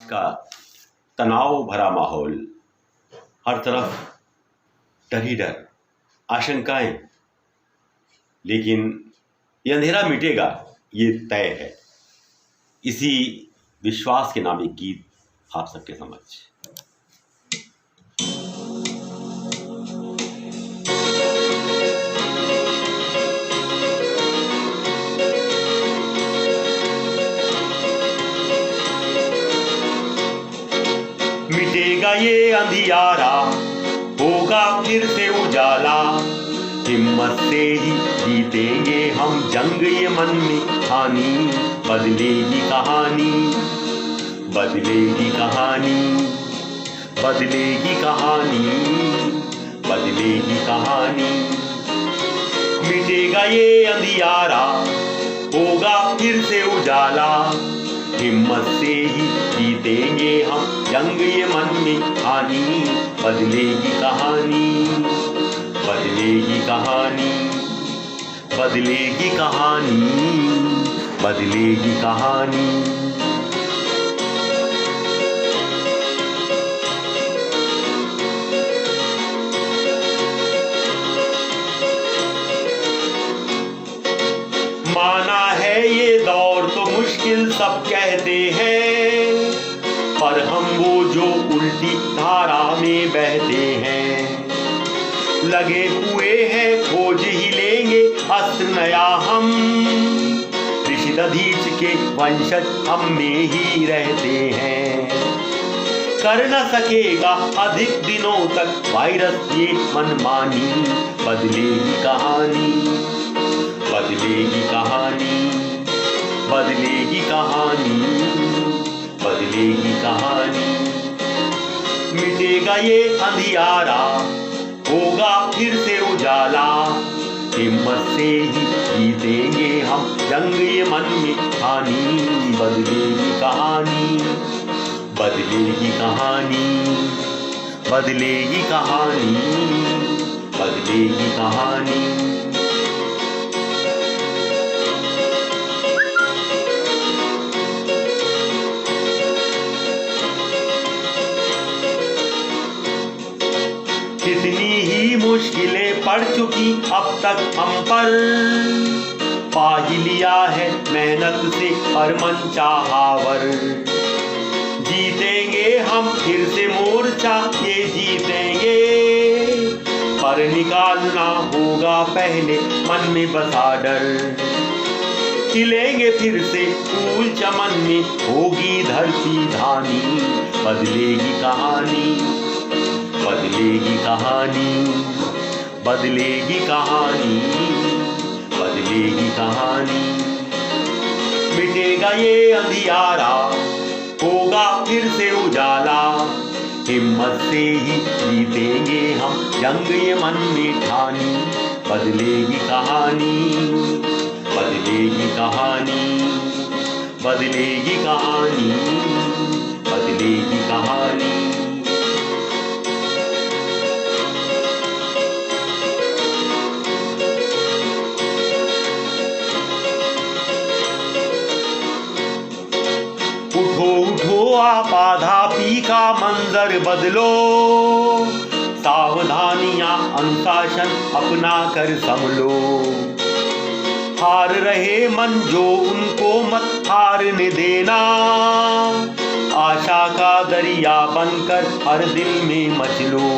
का तनाव भरा माहौल, हर तरफ डर ही डर, आशंकाएं। लेकिन ये अंधेरा मिटेगा, ये तय है। इसी विश्वास के नाम एक गीत आप सबके समक्ष। मिटेगा ये अंधियारा, होगा फिर से उजाला, हिम्मत से ही जीतेंगे हम जंग ये मन में ठानी। बदलेगी कहानी, बदलेगी कहानी, बदलेगी कहानी, बदलेगी कहानी। मिटेगा ये अंधियारा, होगा फिर से उजाला, हिम्मत से ही जीतेंगे हम जंग ये मन में ठानी। बदलेगी कहानी, बदलेगी कहानी, बदलेगी कहानी, बदलेगी कहानी। माना है ये दौर तो मुश्किल सब कहते हैं, पर हम वो जो उल्टी धारा में बहते हैं। लगे हुए हैं खोज ही लेंगे अस्त्र नया हम, ऋषि दधीच के वंशज हम में ही रहते हैं। कर न सकेगा अधिक दिनों तक वायरस ये मनमानी। बदलेगी कहानी, बदलेगी कहानी, बदलेगी कहानी, बदलेगी कहानी। मिटेगा ये अंधियारा, होगा फिर से उजाला, हिम्मत से ही जीतेंगे हम जंग ये मन में ठानी। बदलेगी कहानी, बदलेगी कहानी, बदलेगी कहानी, बदलेगी कहानी। कितनी ही मुश्किलें पड़ चुकी अब तक हम पर, पा ही लिया है मेहनत से हर मन चाहावर। जीतेंगे हम फिर से मोर्चा ये जीतेंगे, पर निकालना होगा पहले मन में बसा डर। खिलेंगे फिर से फूल चमन में, होगी धरती धानी। बदलेगी कहानी, बदलेगी कहानी, बदलेगी कहानी, बदलेगी कहानी। मिटेगा ये अंधियारा, होगा फिर से उजाला, हिम्मत से ही जीतेंगे हम जंग ये मन में ठानी। बदलेगी कहानी, बदलेगी कहानी, बदलेगी कहानी, बदलेगी कहानी। उठो उठो आपाधापी का मंजर बदलो, सावधानियां अनुशासन अपना कर संभलो। हार रहे मन जो उनको मत हारने देना, आशा का दरिया बनकर हर दिल में मचलो।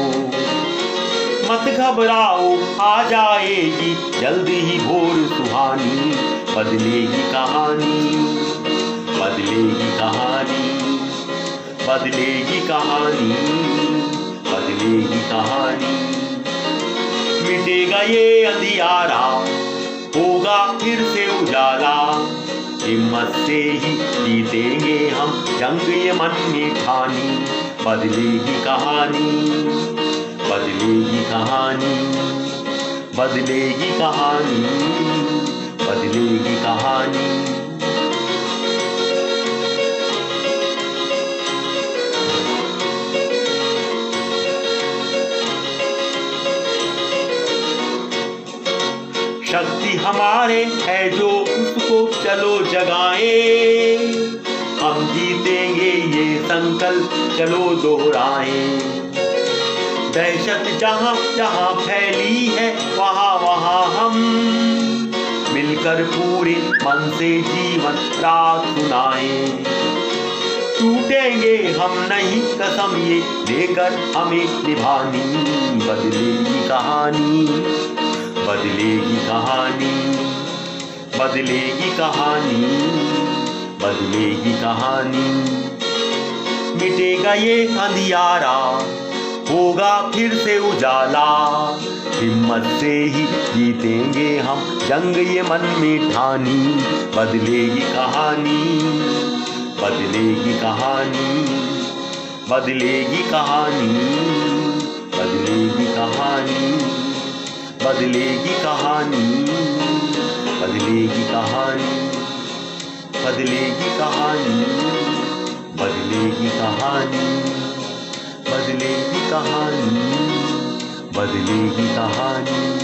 मत घबराओ आ जाएगी जल्द ही भोर सुहानी। बदलेगी कहानी, बदलेगी कहानी, बदलेगी कहानी, बदलेगी कहानी। मिटेगा ये अंधियारा, होगा फिर से उजाला, हिम्मत से ही जीतेंगे हम जंग ये मन में ठानी। बदलेगी कहानी, बदलेगी कहानी, बदलेगी कहानी, बदलेगी कहानी। शक्ति हमारे है जो उसको चलो जगाए, हम जीतेंगे ये संकल्प चलो दोहराएं। दहशत जहां जहां फैली है वहां वहां हम मिलकर पूरे मन से जीवन रात सुनाएं। टूटेंगे हम नहीं कसम ये लेकर हमें निभानी। बदलेगी कहानी, बदलेगी कहानी, बदलेगी कहानी, बदलेगी कहानी। मिटेगा ये अंधियारा, होगा फिर से उजाला। हिम्मत से ही जीतेंगे हम जंग ये मन में ठानी। बदलेगी कहानी, बदलेगी कहानी, बदलेगी कहानी, बदलेगी कहानी, बदलेगी कहानी, बदलेगी कहानी, बदलेगी कहानी, बदलेगी कहानी, बदलेगी कहानी, बदलेगी कहानी।